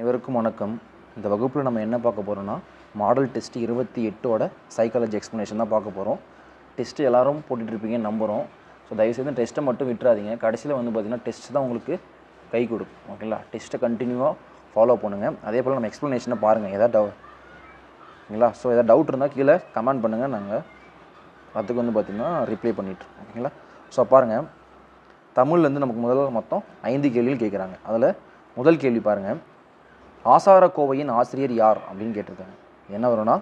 அனைவருக்கும் வணக்கம். இந்த வகுப்பில் நம்ம என்ன பார்க்க போகிறோம்னா மாடல் டெஸ்ட் 28ஓட சைக்காலஜி எக்ஸ்ப்ளனேஷன் தான் பார்க்க போகிறோம். டெஸ்ட்டு எல்லோரும் போட்டுட்ருப்பீங்கன்னு நம்புகிறோம். ஸோ தயவுசெய்து டெஸ்ட்டை மட்டும் விட்டுறாதீங்க. கடைசியில் வந்து பார்த்திங்கன்னா டெஸ்ட் தான் உங்களுக்கு கை கொடுக்கும். ஓகேங்களா? டெஸ்ட்டை கண்டினியூவாக ஃபாலோ பண்ணுங்கள். அதே போல் நம்ம எக்ஸ்ப்ளனேஷனை பாருங்கள். எதாவது ஓகேங்களா? ஸோ எதாவது டவுட் இருந்தால் கீழே கமெண்ட் பண்ணுங்கள். நாங்கள் அதுக்கு வந்து பார்த்திங்கன்னா ரிப்ளை பண்ணிட்டுருக்கோம். ஓகேங்களா? ஸோ பாருங்கள், தமிழ்லேருந்து நமக்கு முதல்ல மொத்தம் 5 கேள்விகள் கேட்குறாங்க. அதில் முதல் கேள்வி பாருங்கள், ஆசாரக்கோவையின் ஆசிரியர் யார் அப்படின்னு கேட்டிருக்காங்க. என்ன வரும்னா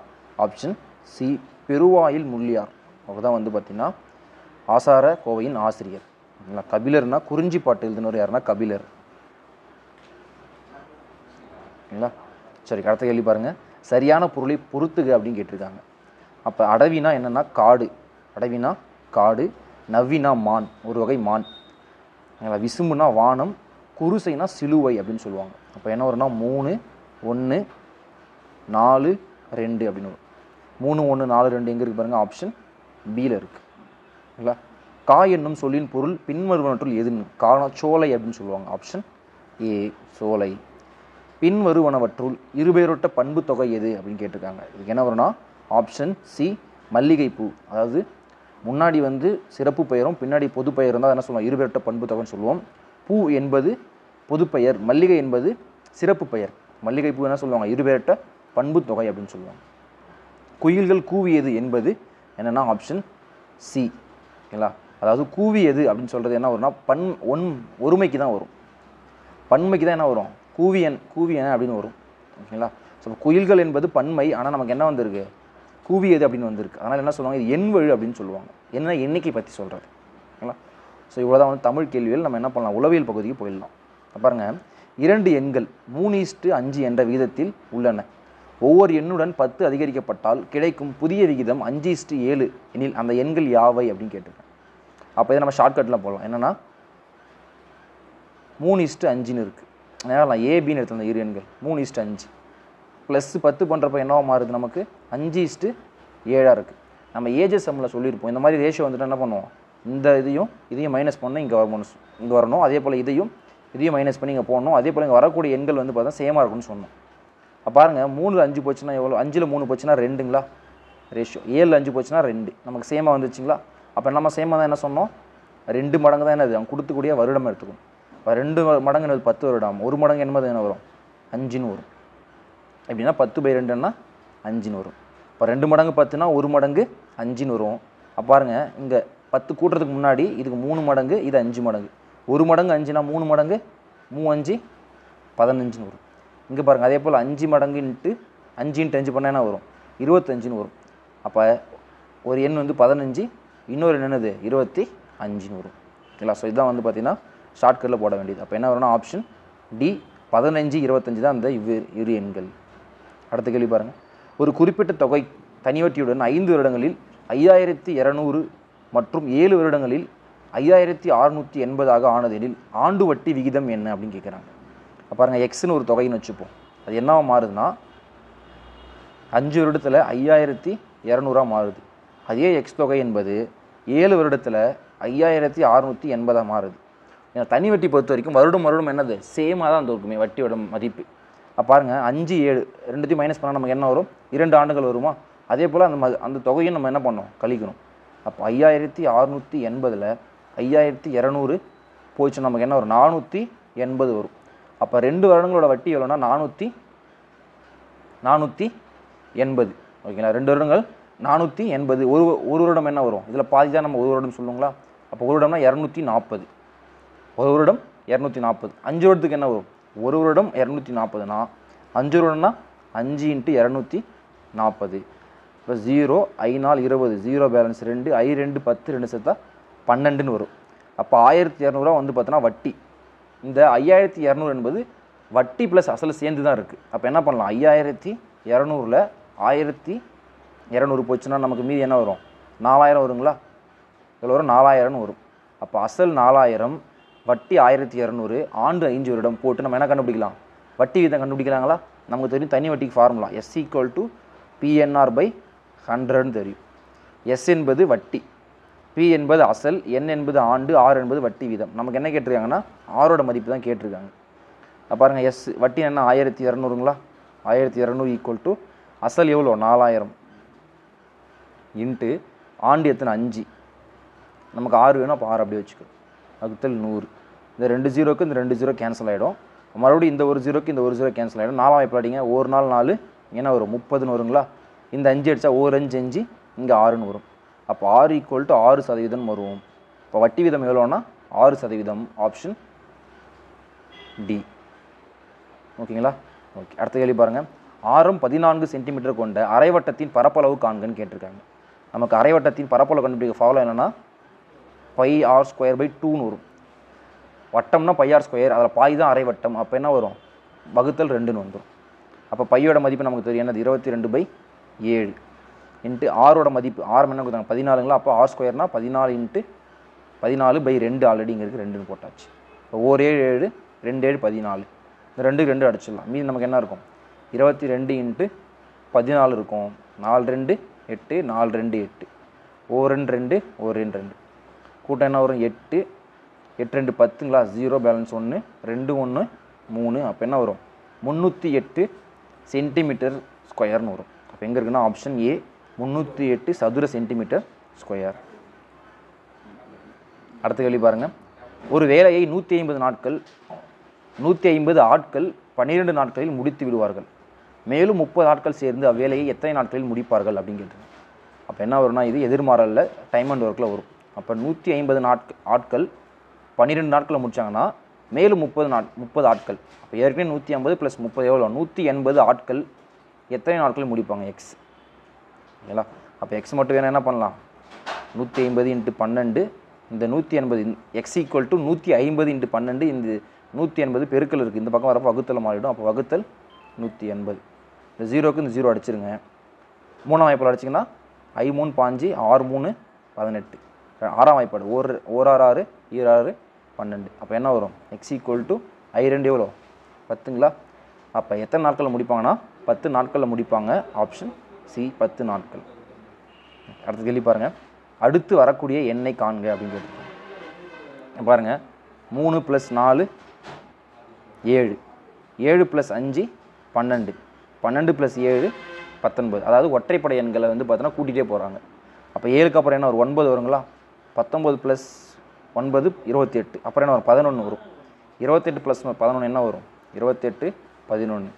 ஆப்ஷன் சி, பெருவாயில் முள்ளியார். அவர் தான் வந்து பார்த்திங்கன்னா ஆசாரக்கோவையின் ஆசிரியர். ஓகேங்களா? கபிலர்னா குறிஞ்சி பாட்டு எழுதினவர் யாருன்னா கபிலர். ஓகேங்களா? சரி, அடுத்த கேள்வி பாருங்கள், சரியான பொருளை பொறுத்துக அப்படின்னு கேட்டிருக்காங்க. அப்போ அடவினா என்னென்னா காடு, அடவினா காடு, நவ்வினா மான், ஒரு வகை மான். விசும்புனா வானம், குருசைனா சிலுவை அப்படின்னு சொல்லுவாங்க. அப்போ என்ன வரும்னா 3, 1, 4, 2 அப்படின்னு வரும். 3, 1, 4, 2 எங்கே இருக்குது பாருங்கள், ஆப்ஷன் பியில் இருக்குது. ஓகேங்களா? காய் என்னும் சொல்லின் பொருள் பின்வருவனற்றுள் எதுன்னு, சோலை அப்படின்னு சொல்லுவாங்க. ஆப்ஷன் ஏ, சோலை. பின்வருவனவற்றுள் இருபெயரொட்ட பண்பு தொகை எது அப்படின்னு கேட்டிருக்காங்க. இதுக்கு என்ன வரும்னா ஆப்ஷன் சி, மல்லிகைப்பூ. அதாவது முன்னாடி வந்து சிறப்பு பெயரும் பின்னாடி பொது பெயர் இருந்தால் என்ன சொல்லுவோம், இருபெயரொட்ட பண்பு தொகைன்னு சொல்லுவோம். பூ என்பது பொதுப்பெயர், மல்லிகை என்பது சிறப்பு பெயர். மல்லிகைப்பூ என்ன சொல்லுவாங்க, இருபெயரொட்ட பண்பு தொகை அப்படின்னு சொல்லுவாங்க. குயில்கள் கூவியது என்பது என்னென்னா ஆப்ஷன் சி. ஓகேங்களா? அதாவது கூவியது அப்படின்னு சொல்கிறது என்ன வரும்னா ஒருமைக்கு தான் வரும், பன்மைக்கு தான் என்ன வரும், கூவியன் அப்படின்னு வரும். ஓகேங்களா? ஸோ குயில்கள் என்பது பன்மை, ஆனால் நமக்கு என்ன வந்திருக்கு, கூவியது அப்படின்னு வந்திருக்கு. அதனால் என்ன சொல்லுவாங்க, இது எண்வழு அப்படின்னு சொல்லுவாங்க. என்ன எண்ணிக்கை பற்றி சொல்கிறது. ஓகேங்களா? ஸோ இவ்வளோ தான் வந்து தமிழ் கேள்விகள். நம்ம என்ன பண்ணலாம், உளவியல் பகுதிக்கு போயிடலாம். பாருங்கள், 2 எண்கள் 3:5 என்ற விகிதத்தில் உள்ளன. ஒவ்வொரு எண்ணுடன் 10 அதிகரிக்கப்பட்டால் கிடைக்கும் புதிய விகிதம் 5:7 எனில் அந்த எண்கள் யாவை அப்படின்னு கேட்டிருக்கேன். அப்போ இதை நம்ம ஷார்ட்கட்டில் போடலாம். என்னென்னா 3:5ன்னு இருக்குது. நான் ஏபின்னு எடுத்து, அந்த 2 எண்கள் 3:5 ப்ளஸ் 10 பண்ணுறப்ப என்னவா மாறுது, நமக்கு 5:7 இருக்குது. நம்ம ஏஜஸ் சம்மில் சொல்லியிருப்போம், இந்த மாதிரி ரேஷியோ வந்துட்டு என்ன பண்ணுவோம், இந்த இதையும் மைனஸ் பண்ண இங்கே வரணும். அதே போல் இதையும் மைனஸ் பண்ணி இங்கே போடணும். அதே போல் இங்கே வரக்கூடிய எண்கள் வந்து பார்த்தா சேமாக இருக்குன்னு சொன்னோம். அப்போ பாருங்கள், 3ல் 5 போச்சுன்னா எவ்வளோ, 5ல் 3 போச்சுன்னா 2ங்களா ரேஷியோ, 7ல் 5 போச்சுன்னா 2, நமக்கு சேமாக வந்துச்சுங்களா. அப்போ நம்ம சேமாக தான் என்ன சொன்னோம், 2 மடங்கு தான் என்னது, அவங்க கொடுத்துக்கூடிய வருடம் எடுத்துக்கணும். இப்போ 2 மடங்கு என்னது 10 வருடம், 1 மடங்கு என்பது என்ன வரும், 5ன்னு வரும். எப்படின்னா 10/2ன்னா 5ன்னு வரும். இப்போ 2 மடங்கு 10னா 1 மடங்கு 5ன்னு வரும். அப்போ பாருங்கள், இங்கே 10 கூட்டுறதுக்கு முன்னாடி இதுக்கு 3 மடங்கு, இது 5 மடங்கு. 1 மடங்கு 5னா 3 மடங்கு 3×5 15ன்னு வரும். இங்கே பாருங்கள், அதே போல் 5 மடங்கு இன்ட்டு 5 × 5 பண்ணால் என்ன வரும், 25ன்னு வரும். அப்போ ஒரு எண் வந்து 15, இன்னொரு எண் என்னது 25ன்னு வரும். ஓகேங்களா? ஸோ இதுதான் வந்து பார்த்திங்கன்னா ஷார்ட்கட்டில் போட வேண்டியது. அப்போ என்ன வரும்னா ஆப்ஷன் டி, 15, 25 தான் அந்த இரு எண்கள். அடுத்த கேள்வி பாருங்கள், ஒரு குறிப்பிட்ட தொகை தனிவட்டியுடன் 5 வருடங்களில் 5200 மற்றும் 7 வருடங்களில் 5680 ஆனதெனில் ஆண்டு வட்டி விகிதம் என்ன அப்படின்னு கேட்குறாங்க. பாருங்கள், எக்ஸ்னு ஒரு தொகைன்னு வச்சுப்போம். அது என்னவா மாறுதுன்னா 5 வருடத்தில் 5200 மாறுது. அதே எக்ஸ் தொகை என்பது 7 வருடத்தில் 5680 மாறுது. ஏன்னா தனி வட்டி பொறுத்த வரைக்கும் வருடம் என்னது சேமாக தான் அந்த இருக்குமே வட்டியோட மதிப்பு. பாருங்கள், 5, 7 ரெண்டுத்தையும் மைனஸ் பண்ணால் நமக்கு என்ன வரும், 2 ஆண்டுகள் வருமா. அதே போல் அந்த தொகையும் நம்ம என்ன பண்ணோம், கழிக்கணும். அப்போ 5680ல் 5200 போயிடுச்சு, நமக்கு என்ன வரும், 480 வரும். அப்போ 2 வருடங்களோட வட்டி எவ்வளோனா 480. ஓகேங்களா? 2 வருடங்கள் 480. ஒரு வருடம் என்ன வரும், இதில் பாதி தான் நம்ம ஒரு வருடம் சொல்லுங்களா. அப்போ ஒரு வருடம்னா 240. ஒரு வருடம் 240. 5 வருடத்துக்கு என்ன வரும், ஒரு வருடம் 240னா 5 வருடம்னா 5 × 240. இப்போ 0, 5×4 20, 0 பேலன்ஸ் 2, I2 10, 2 சேர்த்தா 12ன்னு வரும். அப்போ 1200 வந்து பார்த்தோன்னா வட்டி. இந்த 5200 என்பது வட்டி ப்ளஸ் அசல் சேர்ந்து தான் இருக்குது. அப்போ என்ன பண்ணலாம், 5200ல் 1200 போச்சுன்னா நமக்கு மீதி என்ன வரும், 4000 வருங்களா. இதில் வரும் 4000ன்னு வரும். அப்போ அசல் 4000, வட்டி 1200, ஆண்டு 5 வருடம் போட்டு நம்ம என்ன கண்டுபிடிக்கலாம், வட்டி விகிதம் கண்டுபிடிக்கலாங்களா. நமக்கு தெரியும் தனி வட்டிக்கு ஃபார்முலா S = PNR/100ன்னு தெரியும். S என்பது வட்டி, P என்பது அசல், N என்பது ஆண்டு, R என்பது வட்டி வீதம். நமக்கு என்ன கேட்டிருக்காங்கன்னா ஆரோட மதிப்பு தான் கேட்டிருக்காங்க. பாருங்கள் எஸ் வட்டி என்ன 1200ங்களா, 1200 ஈக்குவல் டு அசல் எவ்வளோ 4000 இன்ட்டு ஆண்டு எத்தனை 5, நமக்கு 6 வேணும். அப்போ 6 அப்படியே வச்சுக்கணும். வகுத்தல் 100. இந்த 2 ஜீரோக்கு இந்த 2 ஜீரோ கேன்சல் ஆகிடும். மறுபடியும் இந்த 1 ஜீரோக்கு இந்த 1 ஜீரோ கேன்சல் ஆகிடும். 4 வாய்ப்பு அடிங்க. ஒரு நாள் 4 என்ன வரும் 30ன்னு வருங்களா. இந்த 5 அடித்தா ஒரு 5 5 இங்கே 6ன்னு வரும். அப்போ 6 ஈக்குவல் டு 6% வரும். இப்போ வட்டி வீதம் எவ்வளோன்னா 6%. Option D. ஓகேங்களா. ஓகே, அடுத்த கேள்வி பாருங்கள். ஆரம் 14 சென்டிமீட்டர் கொண்ட அரைவட்டத்தின் பரப்பளவு காண்கன்னு கேட்டிருக்காங்க. நமக்கு அரைவட்டத்தின் பரப்பளவு கண்டுபிடிக்க ஃபாலோ என்னென்னா πr²/2ன்னு வரும். வட்டம்னா πr², அதில் பாய் தான் அரைவட்டம். அப்போ என்ன வரும் வகுத்தல் 2ன்னு வந்துடும். அப்போ பையோட மதிப்பு நமக்கு தெரியும் என்னது 22/7 இன்ட்டு ஆரோட மதிப்பு ஆரம் என்ன கொடுத்தாங்க 14ங்களா. அப்போ r²னா 14 இன்ட்டு 14/2 ஆல்ரெடி இங்கே இருக்குது 2ன்னு போட்டாச்சு. இப்போ 1 7 7 2 7 14. இந்த 2 2 அடிச்சிடலாம். மீதி நமக்கு என்ன இருக்கும் 22 இன்ட்டு 14 இருக்கும். 4 2 8 4 2 8 1 2 1 2 கூட்டம் என்ன வரும் 8 8 2 10ங்களா. 0 பேலன்ஸ் 1 2 1 3. அப்போ என்ன வரும் 308 சென்டிமீட்டர் ஸ்கொயர்னு வரும். அப்போ எங்கே இருக்குன்னா ஆப்ஷன் ஏ 308 சதுர சென்டிமீட்டர் ஸ்கொயர். அடுத்த கேள்வி பாருங்கள். ஒரு வேலையை 150 நாட்கள் 150 ஆட்கள் 12 நாட்களில் முடித்து விடுவார்கள். மேலும் 30 ஆட்கள் சேர்ந்து அவ்வேலையை எத்தனை நாட்களில் முடிப்பார்கள் அப்படின்னு கேட்டுருங்க. அப்போ என்ன வரும்னா இது எதிர்மாறலில் டைம் அண்ட் ஒர்க்கில் வரும். அப்போ 150 ஆட்கள் 12 நாட்களில் முடித்தாங்கன்னா மேலும் 30 ஆட்கள். அப்போ ஏற்கனவே 150 + 30 எவ்வளோ 180 ஆட்கள் எத்தனை நாட்களில் முடிப்பாங்க எக்ஸ். ஓகேங்களா. அப்போ எக்ஸ் மட்டும் வேணும் என்ன பண்ணலாம் 150 × 12 இந்த 180 எக்ஸ் ஈக்குவல் டு 150 × 12 இந்த 180 பெருக்கல் இருக்குது. இந்த பக்கம் வரப்போ வகுத்தல் மாறிடும். அப்போ வகுத்தல் 180. இந்த 0க்கு இந்த 0 அடிச்சிருங்க. 3ஆம் வாய்ப்பாடு அடிச்சிங்கன்னா I3 5 6 3 18. 6ஆம் வாய்ப்பாடு 1 6 6 12. அப்போ என்ன வரும் எக்ஸ் ஈக்குவல் டு I2 எவ்வளோ 10ங்களா. அப்போ எத்தனை நாட்களில் முடிப்பாங்கன்னா 10 நாட்களில் முடிப்பாங்க. ஆப்ஷன் சி 10 நாட்கள். அடுத்த கேள்வி பாருங்கள். அடுத்து வரக்கூடிய எண்ணை காண்க அப்படின்னு கேட்டுருக்கோம். பாருங்கள் 3 + 4 7 7 + 5 12 12 + 7 19. அதாவது ஒற்றைப்படை எண்களை வந்து பார்த்தோன்னா கூட்டிகிட்டே போகிறாங்க. அப்போ 7க்கு அப்புறம் என்ன ஒரு 9 வருங்களா. 19 + 9 28. அப்புறம் என்ன வரும் 11 வரும். 28 + 11 என்ன வரும் 28 11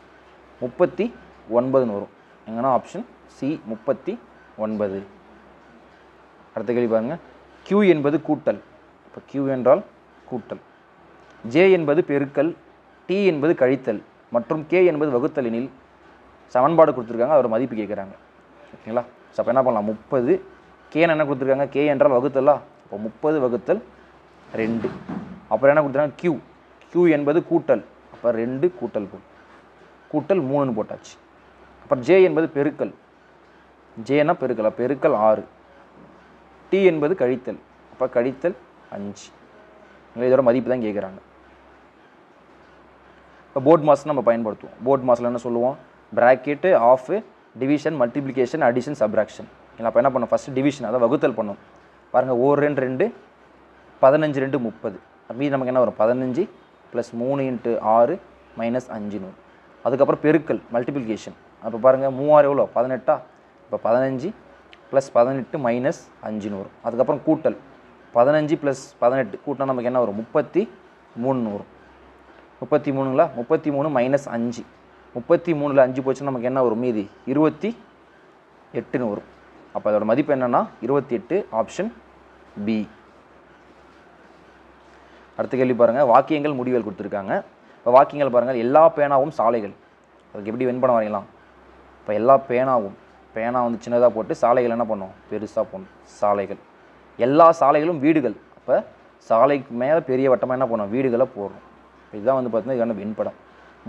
39ன்னு வரும். எங்கன்னா ஆப்ஷன் சி 39. அடுத்த கேள்வி பாருங்கள். Q என்பது கூட்டல். இப்போ Q என்றால் கூட்டல். J என்பது பெருக்கல். T என்பது கழித்தல் மற்றும் K என்பது வகுத்தல் எனில் சமன்பாடு கொடுத்துருக்காங்க. அதோட மதிப்பு கேட்குறாங்க. ஓகேங்களா. ஸோ அப்போ என்ன பண்ணலாம் 30 கேன்னு என்ன கொடுத்துருக்காங்க K என்றால் வகுத்தலா. இப்போ 30 வகுத்தல் 2. அப்புறம் என்ன கொடுத்துருக்காங்க Q என்பது கூட்டல். அப்போ 2 கூட்டல் கூட்டல் 3ன்னு போட்டாச்சு. அப்புறம் J என்பது பெருக்கல். Jனா பெருக்கல். பெருக்கல் 6. T என்பது கழித்தல். அப்போ கழித்தல் 5. இதோட மதிப்பு தான் கேட்குறாங்க. இப்போ போர்ட் மாஸ் நம்ம பயன்படுத்துவோம். போர்ட் மாஸில் என்ன சொல்லுவோம் bracket of division multiplication addition subtraction. இல்லை அப்போ என்ன பண்ணோம் ஃபஸ்ட்டு டிவிஷன் அதை வகுத்தல் பண்ணோம். பாருங்கள் 1 2 2 15 2 30. மீது நமக்கு என்ன வரும் 15 + 3 × 6 - 5ன்னு வரும். அதுக்கப்புறம் பெருக்கல் மல்டிப்ளிகேஷன். அப்போ பாருங்கள் 3 எவ்வளோ 18. இப்போ 15 + 18 - 5ன்னு வரும். அதுக்கப்புறம் கூட்டல் 15 + 18 கூட்டினா நமக்கு என்ன வரும் 33ன்னு வரும். 33ங்களா. 33 - 5 33ல் 5 போச்சுன்னா நமக்கு என்ன வரும் மீதி 28ன்னு வரும். அப்போ அதோட மதிப்பு என்னென்னா 28. Option B. அடுத்த கேள்வி பாருங்கள். வாக்கியங்கள் முடிவுகள் கொடுத்துருக்காங்க. இப்போ வாக்கியங்கள் பாருங்கள். எல்லா பேனாவும் சாலைகள். அதுக்கு எப்படி வெண்படம் வரையலாம். இப்போ எல்லா பேனா வந்து சின்னதாக போட்டு சாலைகள் என்ன பண்ணோம் பெருசாக போடணும். சாலைகள். எல்லா சாலைகளும் வீடுகள். அப்போ சாலைக்கு மேலே பெரிய வட்டமாக என்ன பண்ணோம் வீடுகளை போடுறோம். இதுதான் வந்து பார்த்தீங்கன்னா இதுக்கான வெண்படம்.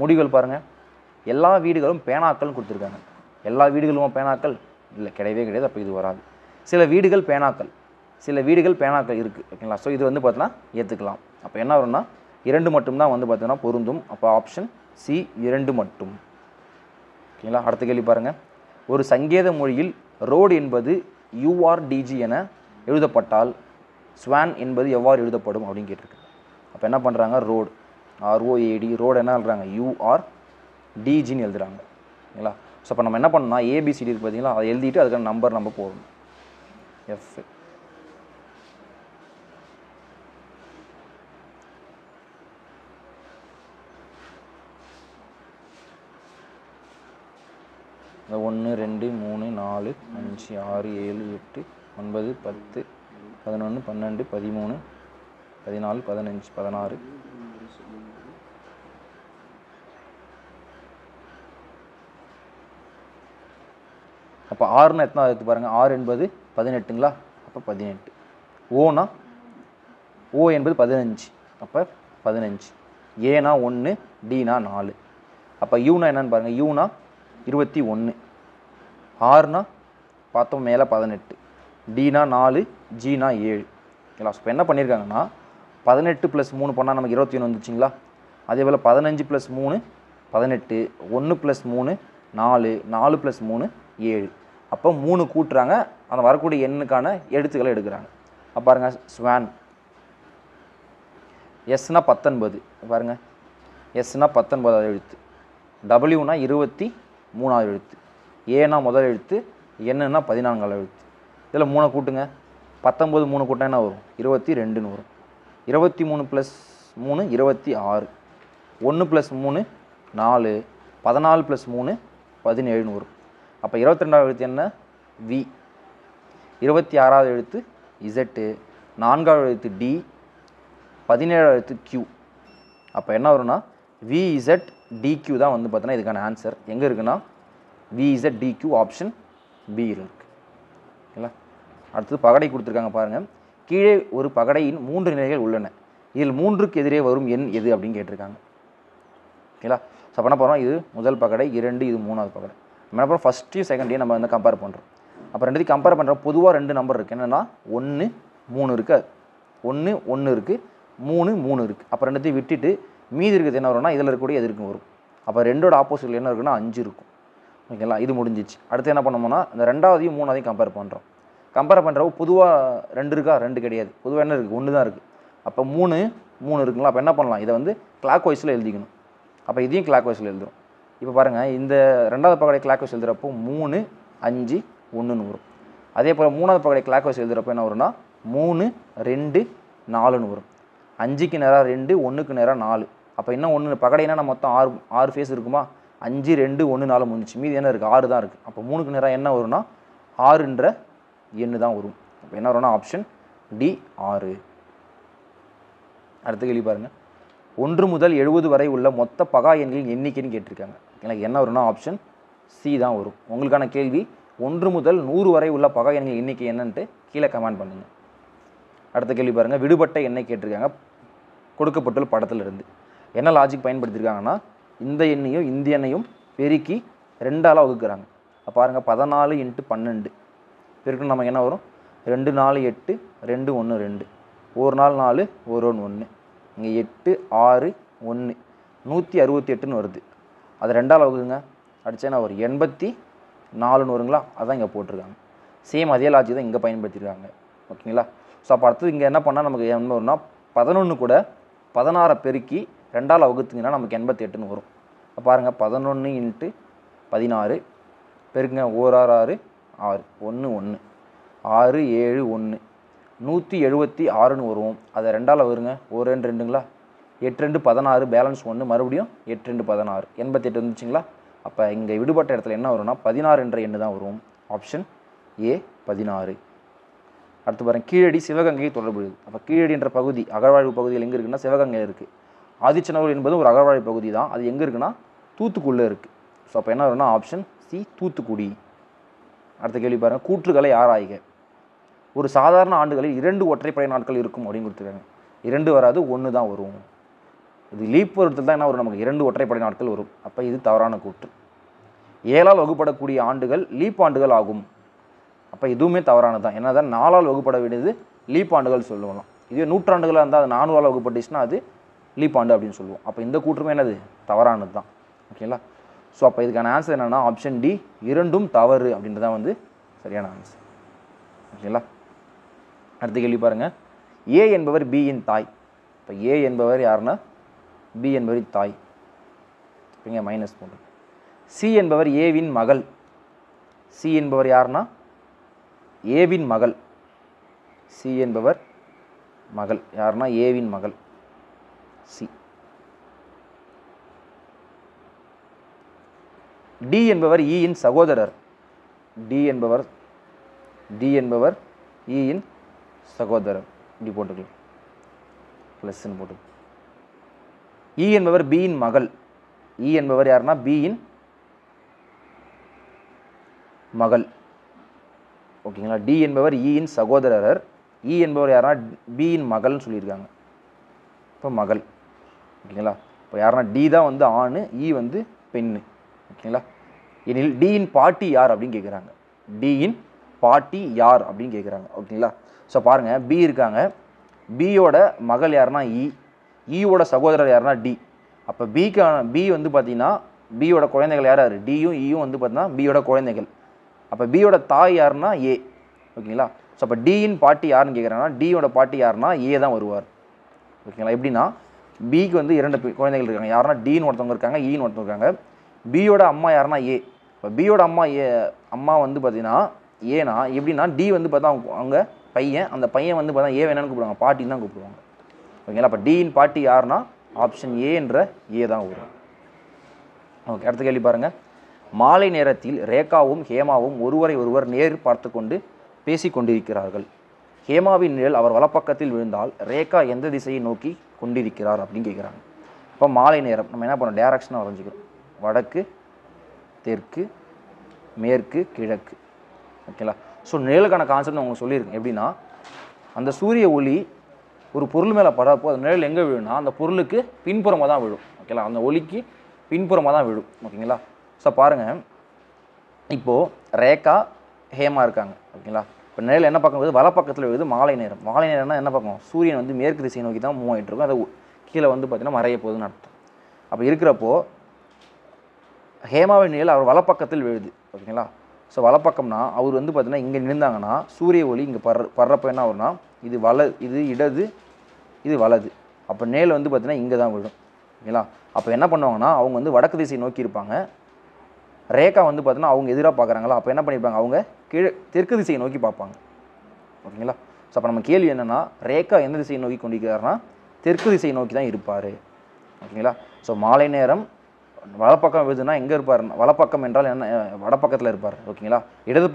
முடிவுகள் பாருங்கள். எல்லா வீடுகளும் பேனாக்கள்னு கொடுத்துருக்காங்க. எல்லா வீடுகளும் பேனாக்கள் இல்லை கிடையவே கிடையாது. அப்போ இது வராது. சில வீடுகள் பேனாக்கள் இருக்குது. ஓகேங்களா. ஸோ இது வந்து பார்த்தீங்கன்னா ஏற்றுக்கலாம். அப்போ என்ன வரும்னா 2 மட்டும்தான் வந்து பார்த்தீங்கன்னா பொருந்தும். அப்போ ஆப்ஷன் சி 2 மட்டும். ஓகேங்களா. அடுத்த கேள்வி பாருங்கள். ஒரு சங்கேத மொழியில் ரோடு என்பது URDG என எழுதப்பட்டால் ஸ்வான் என்பது எவ்வாறு எழுதப்படும் அப்படின்னு கேட்டிருக்கு. அப்போ என்ன பண்ணுறாங்க ரோடு ROAD ரோடு என்ன எழுதுறாங்க URDGன்னு எழுதுறாங்க ஓகேங்களா. ஸோ அப்போ நம்ம என்ன பண்ணணும்னா ABCD இருக்குது பார்த்தீங்களா, அதை எழுதிட்டு அதுக்கான நம்பர் நம்ம போடணும். F இந்த 1 2 3 4 5 6 7 8 9 10 11 12 13 14 15 16 அப்போ ஆறுனா எத்தனை எடுத்து பாருங்கள், 6 என்பது 18ங்களா, அப்போ 18. ஓனா ஓ என்பது 15, அப்போ 15. ஏனா 1, டினா 4. அப்போ யூனா என்னன்னு பாருங்கள், யூனா 21, ஆறுனா பார்த்தோம் மேலே 18, டினா 4, ஜினா 7. ஓகேங்களா. இப்போ என்ன பண்ணியிருக்காங்கன்னா 18 + 3 பண்ணால் நமக்கு 21 வந்துச்சுங்களா. அதே போல் 15 + 3 18, 1 + 3 4, 4 + 3 7. அப்போ 3 கூட்டுறாங்க, அந்த வரக்கூடிய எண்ணுக்கான எழுத்துக்களை எடுக்கிறாங்க. அப்போ பாருங்கள் ஸ்வான் எஸ்னா 19 பாருங்கள், எஸ்னா 19வது எழுத்து, டபிள்யூனா 23வது எழுத்து, ஏனா முதல் எழுத்து, என்னன்னா 14வது எழுத்து. இதில் 3 கூட்டுங்க, 19 3 கூட்டினா என்ன வரும், 22ன்னு வரும். 23 + 3 26, 1 + 3 4, 14 + 3 17ன்னு வரும். அப்போ 22வது எழுத்து என்ன, வி, 26வது எழுத்து இசட்டு, 4வது எழுத்து டி, 17வது எழுத்து கியூ. அப்போ என்ன வரும்னா VZDQ தான் வந்து பார்த்தீங்கன்னா இதுக்கான ஆன்சர் எங்கே இருக்குன்னா VZDQ ஆப்ஷன் பி இருக்குது. ஓகேங்களா. அடுத்தது பகடை கொடுத்துருக்காங்க பாருங்கள். கீழே ஒரு பகடையின் 3 நிலைகள் உள்ளன, இதில் 3க்கு எதிரே வரும் எண் எது அப்படின்னு கேட்டிருக்காங்க. ஓகேங்களா. ஸோ அப்போ என்ன பண்ணுறோம், இது முதல் பகடை, 2 இது 3வது பகடை. நம்ம என்ன பண்ணுறோம், ஃபஸ்ட்டையும் செகண்டையும் நம்ம வந்து கம்பேர் பண்ணுறோம். அப்போ ரெண்டுத்தையும் கம்பேர் பண்ணுறோம். பொதுவாக 2 நம்பர் இருக்குது, என்னென்னா 1 3 இருக்குது, 1 1 இருக்குது, 3 3 இருக்குது. அப்போ ரெண்டுத்தையும் விட்டுட்டு மீதி இருக்கிறது என்ன வரும்னா இதில் இருக்கக்கூடிய எது இருக்கும் வரும். அப்போ ரெண்டோட ஆப்போசிட்டில் என்ன இருக்குன்னா 5 இருக்கும். ஓகேங்களா. இது முடிஞ்சிச்சு. அடுத்து என்ன பண்ணோம்னா இந்த 2வதையும் 3வதையும் கம்பேர் பண்ணுறோம். கம்பேர் பண்ணுறப்போ பொதுவாக 2 இருக்கா, 2 கிடையாது. பொதுவாக என்ன இருக்குது, 1 தான் இருக்குது. அப்போ 3 3 இருக்குங்களா. அப்போ என்ன பண்ணலாம், இதை வந்து கிளாக் வைஸில் எழுதிக்கணும். அப்போ இதையும் கிளாக் வைஸில் எழுதுறோம். இப்போ பாருங்கள், இந்த 2வது பகடை கிளாக் வைஸ் எழுதுகிறப்போ 3 5 1ன்னு வரும். அதே போல் 3வது பகடை கிளாக் வைஸ் எழுதுகிறப்போ என்ன வரும்னா 3 2 4ன்னு வரும். 5க்கு நேராக 2, 1க்கு நேராக 4. அப்போ இன்னும் 1 பகடைனா நம்ம மொத்தம் 6 ஃபேஸ் இருக்குமா, 5 2 1 4 முடிஞ்சிச்சு. மீதி என்ன இருக்குது, 6 தான் இருக்குது. அப்போ 3க்கு நேராக என்ன வரும்னா 6ன்ற எண்ணு தான் வரும். அப்போ என்ன வரும்னா ஆப்ஷன் டி 6. அடுத்த கேள்வி பாருங்கள். 1 முதல் 70 வரை உள்ள மொத்த பகா எண்களின் எண்ணிக்கைன்னு கேட்டிருக்காங்க. எனக்கு என்ன வரும்னா ஆப்ஷன் சி தான் வரும். உங்களுக்கான கேள்வி 1 முதல் 100 வரை உள்ள பகா எண்களின் எண்ணிக்கை என்னன்ட்டு கீழே கமெண்ட் பண்ணுங்கள். அடுத்த கேள்வி பாருங்கள். விடுபட்ட எண்ணை கேட்டிருக்காங்க கொடுக்கப்பட்டுள்ள படத்தில் இருந்து. என்ன லாஜிக் பயன்படுத்தியிருக்காங்கன்னா இந்த எண்ணையும் இந்த எண்ணையும் பெருக்கி 2ஆல் வகுக்கிறாங்க. அப்போ பாருங்கள் 14 × 12 பெருக்கணும் நமக்கு என்ன வரும், 2 4 8 2 1 2, 1 4 4 1 1 1, இங்கே 8 6 1 168ன்னு வருது. அது 2ஆல் வகுக்குங்க, அடிச்சா என்ன வரும் 84ன்னு வருங்களா. அதான் இங்கே போட்டிருக்காங்க. சேம் அதே லாஜிக் தான் இங்கே பயன்படுத்தியிருக்காங்க. ஓகேங்களா. ஸோ அப்போ அடுத்தது இங்கே என்ன பண்ணால் நமக்கு என்ன வரும்னா 11 கூட 16 பெருக்கி 2ஆல் வகுத்துங்கன்னா நமக்கு 88ன்னு வரும். அப்போ பாருங்கள் 11 × 16 பெருக்குங்க, 1 6 6 1 1 6 7 1 176ன்னு வருவோம். அதை 2ஆல் வருங்க, 1 2 2ங்களா, 8 2 16 பேலன்ஸ் 1, மறுபடியும் 8 2 16 88 வந்துச்சுங்களா. அப்போ இங்கே விடுபட்ட இடத்துல என்ன வரும்னா 16 என்ற எண்ணு தான் வரும். Option A 16. அடுத்து பாருங்கள். கீழடி சிவகங்கை தொடர்புடையது. அப்போ கீழடி என்ற பகுதி அகழ்வாய்வு பகுதியில் எங்கே இருக்குன்னா சிவகங்கையில் இருக்குது. ஆதிச்சநல்லூர் என்பது ஒரு அகழ்வாய்வு பகுதி தான், அது எங்கே இருக்குன்னா தூத்துக்குடியில் இருக்குது. ஸோ அப்போ என்ன வரும்னா ஆப்ஷன் சி தூத்துக்குடி. அடுத்த கேள்வி பாருங்கள். கூற்றுகளை ஆராய்க. ஒரு சாதாரண ஆண்டுகளில் 2 ஒற்றைப்படை நாட்கள் இருக்கும் அப்படின்னு கொடுத்துருக்காங்க. 2 வராது, 1 தான் வரும். இது லீப் வருடத்தில் தான் என்ன வரும், நமக்கு 2 ஒற்றைப்படை நாட்கள் வரும். அப்போ இது தவறான கூற்று. 7ஆல் வகுப்படக்கூடிய ஆண்டுகள் லீப் ஆண்டுகள் ஆகும். அப்போ இதுவுமே தவறானது தான். ஏன்னா தான் 4ஆல் வகுப்பட வேண்டியது லீப் ஆண்டுகள் சொல்லுவோம். இதே நூற்றாண்டுகளாக இருந்தால் அது 400ஆல் வகுப்பட்டுச்சுன்னா அது லீப் ஆண்டு அப்படின்னு சொல்லுவோம். அப்போ இந்த கூற்றுமே என்னது, தவறானது தான். ஓகேங்களா. ஸோ அப்போ இதுக்கான ஆன்சர் என்னென்னா ஆப்ஷன் டி, இரண்டும் தவறு அப்படின்றதான் வந்து சரியான ஆன்சர். ஓகேங்களா. அடுத்த கேள்வி பாருங்கள். ஏ என்பவர் பியின் தாய். இப்போ ஏ என்பவர் யாருன்னா பி என்பவர் தாய், இங்கே மைனஸ் போட்டு. சி என்பவர் ஏவின் மகள். சி என்பவர் யாருன்னா ஏவின் மகள். சி என்பவர் மகள் யாருன்னா ஏவின் மகள் சி. டி என்பவர் ஈயின் சகோதரர். டி என்பவர் ஈயின் சகோதரர். இப்படி போட்டுக்கலாம், ப்ளஸ்ன்னு போட்டு. இ என்பவர் பியின் மகள். இ என்பவர் யாருன்னா பியின் மகள். ஓகேங்களா. டி என்பவர் ஈயின் சகோதரர். இ என்பவர் யாருன்னா பியின் மகள்னு சொல்லியிருக்காங்க. இப்போ மகள். ஓகேங்களா. இப்போ யாருன்னா டி தான் வந்து ஆண், இ வந்து பெண்ணு. ஓகேங்களா. எனில் டியின் பாட்டி யார் அப்படின்னு கேட்குறாங்க. டியின் பாட்டி யார் அப்படின்னு கேட்குறாங்க. ஓகேங்களா. ஸோ பாருங்கள், பி இருக்காங்க. பியோட மகள் யாருன்னா இ, ஈயோட சகோதரர் யாருன்னா டி. அப்போ பி வந்து பார்த்தீங்கன்னா பியோட குழந்தைகள் யார் யார்? டியும் ஈயும் வந்து பார்த்தீங்கன்னா பியோட குழந்தைகள். அப்போ பியோட தாய் யாருன்னா ஏ. ஓகேங்களா. ஸோ அப்போ டியின் பாட்டி யாருன்னு கேட்குறாங்கன்னா டியோட பாட்டி யாருன்னா ஏ தான் வருவார். ஓகேங்களா. எப்படின்னா பிக்கு வந்து 2 குழந்தைகள் இருக்காங்க. யாருன்னா டின்னு ஒருத்தவங்க இருக்காங்க, ஈன்னு ஒருத்தவங்க இருக்காங்க. பியோட அம்மா யாருன்னா ஏ. இப்போ பியோட அம்மா வந்து பார்த்தீங்கன்னா ஏன்னா எப்படின்னா டி வந்து பார்த்தா அவங்க பையன், அந்த பையன் வந்து பார்த்தா ஏ என்னன்னு கூப்பிடுவாங்க, பாட்டின்னு தான் கூப்பிடுவாங்க. ஓகேங்களா. அப்போ டியின் பாட்டி யாருன்னா ஆப்ஷன் ஏ என்ற ஏ தான் வரும். ஓகே, அடுத்த கேள்வி பாருங்கள். மாலை நேரத்தில் ரேகாவும் ஹேமாவும் ஒருவரை ஒருவர் நேர் பார்த்து கொண்டு பேசி கொண்டிருக்கிறார்கள். ஹேமாவின் நிழல் அவர் வலப்பக்கத்தில் விழுந்தால் ரேகா எந்த திசையை நோக்கி கொண்டிருக்கிறார் அப்படின்னு கேட்குறாங்க. இப்போ மாலை நேரம் நம்ம என்ன பண்ணோம், டேரக்ஷனாக வரைஞ்சிக்கிறோம். வடக்கு, தெற்கு, மேற்கு, கிழக்கு. ஓகேங்களா. ஸோ நிழலுக்கான கான்செப்ட் நான் உங்களுக்கு சொல்லியிருக்கேன். எப்படின்னா அந்த சூரிய ஒளி ஒரு பொருள் மேலே படப்போ அந்த நிழல் எங்கே விழுனா அந்த பொருளுக்கு பின்புறமாக தான் விழும். ஓகேங்களா. அந்த ஒளிக்கு பின்புறமாக தான் விழும். ஓகேங்களா. ஸோ பாருங்கள், இப்போது ரேகா ஹேமா இருக்காங்க. ஓகேங்களா. இப்போ நிழல் என்ன பக்கம் விழுது, வலப்பக்கத்தில் விழுது. மாலை நேரம். மாலை நேரம்னா என்ன பக்கம், சூரியன் வந்து மேற்கு திசையை நோக்கி தான் மூவ் ஆகிட்டு இருக்கும். அது கீழே வந்து பார்த்திங்கன்னா மறைய போகுதுன்னு அர்த்தம். அப்போ இருக்கிறப்போ ஹேமாவின் நிழல் அவர் வலப்பக்கத்தில் விழுது. ஓகேங்களா. ஸோ வலப்பக்கம்னா அவர் வந்து பார்த்திங்கன்னா இங்கே நின்றாங்கன்னா சூரிய ஒளி இங்கே படுறப்போ என்ன வரும்னா இது இடது, இது வலது. அப்போ நிழல் வந்து பார்த்திங்கன்னா இங்கே தான் விழும். ஓகேங்களா. அப்போ என்ன பண்ணுவாங்கன்னா அவங்க வந்து வடக்கு திசையை நோக்கி இருப்பாங்க. ரேகா வந்து பார்த்தீங்கன்னா அவங்க எதிராக பார்க்குறாங்களா, அப்போ என்ன பண்ணியிருப்பாங்க, அவங்க தெற்கு திசையை நோக்கி பார்ப்பாங்க. ஓகேங்களா. ஸோ அப்போ நம்ம கேள்வி என்னென்னா ரேகா எந்த திசையை நோக்கி கொண்டிருக்கிறாருன்னா தெற்கு திசையை நோக்கி தான் இருப்பார். ஓகேங்களா. ஸோ மாலை நேரம் வலப்பக்கம் விழுதுன்னா எங்கே இருப்பார், வலப்பக்கம் என்றால் என்ன, வடப்பக்கத்தில் இருப்பார். ஓகேங்களா. இடது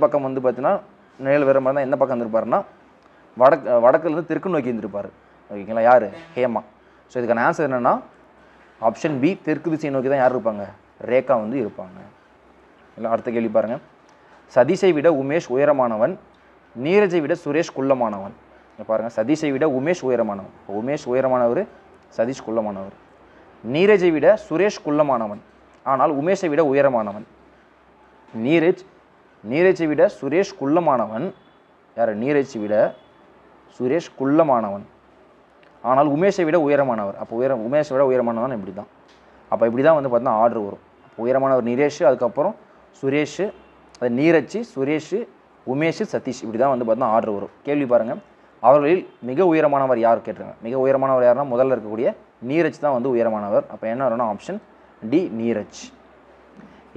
பக்கம் வந்து பார்த்தீங்கன்னா நிழல் வேறு மாதிரி தான் எந்த பக்கம் இருப்பாருன்னா வடக்குலேருந்து தெற்கு நோக்கி இருந்திருப்பார். ஓகேங்களா. யார், ஹேமா. ஸோ இதுக்கான ஆன்சர் என்னென்னா ஆப்ஷன் பி, தெற்கு திசையை நோக்கி தான் யார் இருப்பாங்க, ரேகா வந்து இருப்பாங்க. இல்லை, அடுத்த கேள்வி பாருங்கள். சதீஷை விட உமேஷ் உயரமானவன், நீரஜை விட சுரேஷ் குள்ளமானவன். பாருங்கள், சதீஷை விட உமேஷ் உயரமானவன். உமேஷ் உயரமானவர், சதீஷ் குள்ளமானவர். நீரஜை விட சுரேஷ் குள்ளமானவன், ஆனால் உமேஷை விட உயரமானவன். நீரஜை விட சுரேஷ் குள்ளமானவன். யார், நீரஜை விட சுரேஷ் குள்ளமானவன், ஆனால் உமேஷை விட உயரமானவர். அப்போ உமேஷை விட உயரமானவன் இப்படி தான். அப்போ இப்படி தான் வந்து பார்த்தீங்கன்னா ஆர்டர் வரும். உயரமானவர் நீரேஷ், அதுக்கப்புறம் சுரேஷ், அது நீரஜ், சுரேஷ், உமேஷ், சதீஷ், இப்படி தான் வந்து பார்த்தீங்கன்னா ஆர்டர் வரும். கேள்வி பாருங்கள். அவர்களில் மிக உயரமானவர் யார் கேட்டிருக்காங்க. மிக உயரமானவர் யாருன்னா முதல்ல இருக்கக்கூடிய நீரஜ் தான் வந்து உயரமானவர். அப்போ என்ன வரும்னா ஆப்ஷன் டி, நீரஜ்.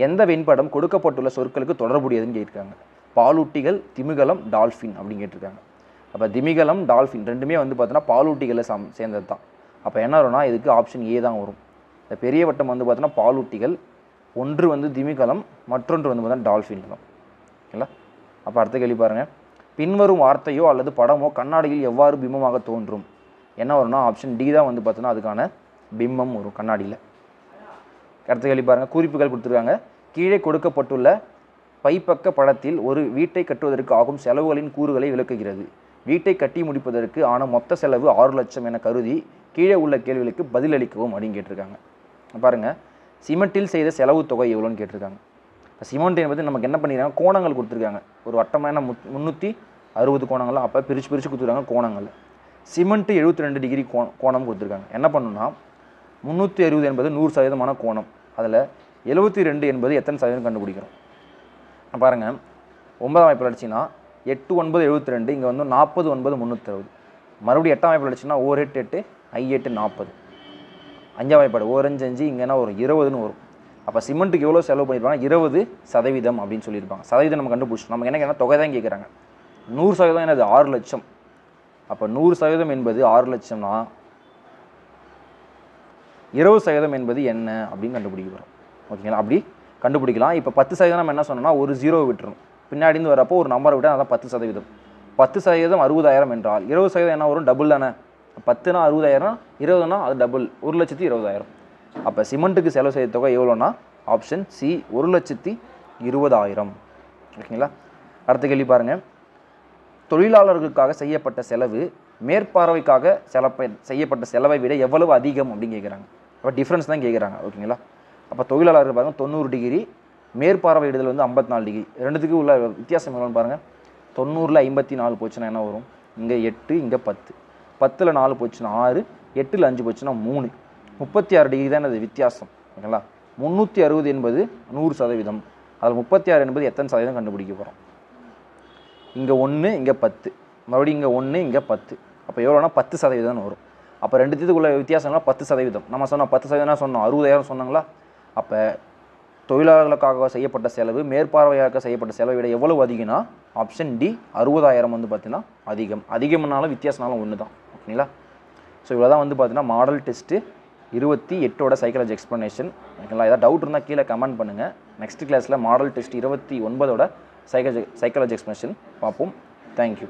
எந்த வெண்படம் கொடுக்கப்பட்டுள்ள சொற்களுக்கு தொடர்புடையதுன்னு கேட்டிருக்காங்க. பாலூட்டிகள், திமிங்கலம், டால்ஃபின் அப்படின்னு கேட்டிருக்காங்க. அப்போ திமிங்கலம், டால்ஃபின் ரெண்டுமே வந்து பார்த்தீங்கன்னா பாலூட்டிகளை சேர்ந்தது தான். அப்போ என்ன வரும்னா இதுக்கு ஆப்ஷன் ஏ தான் வரும். இந்த பெரிய வட்டம் வந்து பார்த்தீங்கன்னா பாலூட்டிகள், ஒன்று வந்து திமிங்கலம், மற்றொன்று வந்து பார்த்தீங்கன்னா டால்ஃபின் தான். ஓகேங்களா. அப்போ அடுத்த கேள்வி பாருங்கள். பின்வரும் வார்த்தையோ அல்லது படமோ கண்ணாடியில் எவ்வாறு பிம்பமாக தோன்றும். என்ன வரும்னா ஆப்ஷன் டி தான் வந்து பார்த்தீங்கன்னா அதுக்கான பிம்பம் வரும் கண்ணாடியில். அடுத்த கேள்வி பாருங்கள். குறிப்புகள் கொடுத்துருக்காங்க. கீழே கொடுக்கப்பட்டுள்ள பைப்பக்க படத்தில் ஒரு வீட்டை கட்டுவதற்கு ஆகும் செலவுகளின் கூறுகளை விளக்குகிறது. வீட்டை கட்டி முடிப்பதற்கு ஆன மொத்த செலவு 6 லட்சம் என கருதி கீழே உள்ள கேள்விகளுக்கு பதிலளிக்கவும் அப்படின்னு கேட்டிருக்காங்க. பாருங்கள், சிமெண்ட்டில் செய்த செலவு தொகை எவ்வளோன்னு கேட்டிருக்காங்க. இப்போ சிமெண்ட் என்பது நமக்கு என்ன பண்ணிக்கிறாங்க, கோணங்கள் கொடுத்துருக்காங்க. ஒரு வட்டமான 360 கோணங்கள்லாம் அப்போ பிரித்து கொடுத்துருக்காங்க கோணங்கள். சிமெண்ட்டு 72 டிகிரி கோணம் கொடுத்துருக்காங்க. என்ன பண்ணணும்னா 360 என்பது 100% கோணம். அதில் 72 என்பது எத்தனை சதவீதம் கண்டுபிடிக்கிறோம். பாருங்கள், 9ஆம் வாய்ப்பில் அடிச்சிங்கன்னா 8 9 72, இங்கே வந்து 40 9 360. மறுபடியும் 8ஆம் வாய்ப்பில் அடிச்சிங்கன்னா 1 8 8 I 8 40. 5ஆம் வாய்ப்பாடு ஓரஞ்சு 5 இங்கன்னா ஒரு 20ன்னு வரும். அப்போ சிமெண்ட்டுக்கு எவ்வளோ செலவு பண்ணியிருப்பாங்க 20% அப்படின்னு சொல்லியிருப்பாங்க. சதவீதம் நம்ம கண்டுபிடிச்சோம். நமக்கு என்ன கேட்கணும், தொகை தான் கேட்குறாங்க. 100% என்னது 6 லட்சம். அப்போ 100% என்பது 6 லட்சம்னா 20% என்பது என்ன அப்படின்னு கண்டுபிடிக்க போகிறோம். ஓகேங்களா, அப்படி கண்டுபிடிக்கலாம். இப்போ 10% நம்ம என்ன சொன்னோம்னா ஒரு 0 விட்டுரும், பின்னாடி இருந்து வரப்போ ஒரு நம்பரை விட்டால் அதான் 10%. 10% 60,000 என்றால் 20% என்ன வரும், டபுள் தானே. 10னா 60,000, 20னா அது டபுள், 1,20,000. அப்போ சிமெண்ட்டுக்கு செலவு செய்த தொகை எவ்வளோனா ஆப்ஷன் சி 1,20,000. ஓகேங்களா. அடுத்த கேள்வி பாருங்கள். தொழிலாளர்களுக்காக செய்யப்பட்ட செலவு மேற்பார்வைக்காக செய்யப்பட்ட செலவை விட எவ்வளவு அதிகம் அப்படின்னு கேட்குறாங்க. அப்போ டிஃப்ரென்ஸ் தான் கேட்குறாங்க. ஓகேங்களா. அப்போ தொழிலாளர்கள் பாருங்கள் 90 டிகிரி, மேற்பார்வையிடுதல் வந்து 54 டிகிரி. ரெண்டுத்துக்கு உள்ள வித்தியாசம் எவ்வளோன்னு பாருங்கள். 90ல் 54 போச்சுன்னா என்ன வரும், இங்கே 8 இங்கே 10, 10ல் 4 போச்சுன்னா 6, 8ல் 5 போச்சுன்னா 3, 36 டிகிரி தான் அது வித்தியாசம். ஓகேங்களா. 360 என்பது 100%, அதில் 36 என்பது எத்தனை சதவீதம் கண்டுபிடிக்க போகிறோம். இங்கே 1 இங்கே 10, மறுபடியும் இங்கே 1 இங்கே 10, அப்போ எவ்வளோனா 10% வரும். அப்போ ரெண்டுத்துக்குள்ள வித்தியாசம்னா 10%. நம்ம சொன்னோம் 10% சொன்னோம், 60,000 சொன்னாங்களா. அப்போ தொழிலாளர்களுக்காக செய்யப்பட்ட செலவு மேற்பார்வையாக செய்யப்பட்ட செலவை விட எவ்வளவு அதிகம்னா ஆப்ஷன் டி 60,000 வந்து பார்த்தீங்கன்னா அதிகம். அதிகம்னாலும் வித்தியாசம்னாலும் ஒன்று தான். ஓகேங்களா. ஸோ இவ்வளோ தான் வந்து பார்த்தீங்கன்னா மாடல் டெஸ்ட்டு 28ஓட சைக்காலஜி எக்ஸ்ப்ளனேஷன். ஓகேங்களா. ஏதாவது டவுட் இருந்தால் கீழே கமெண்ட் பண்ணுங்கள். நெக்ஸ்ட் கிளாஸில் மாடல் டெஸ்ட் 29ஓட சைக்காலஜி எக்ஸ்ப்ளனேஷன் பார்ப்போம். தேங்க்யூ.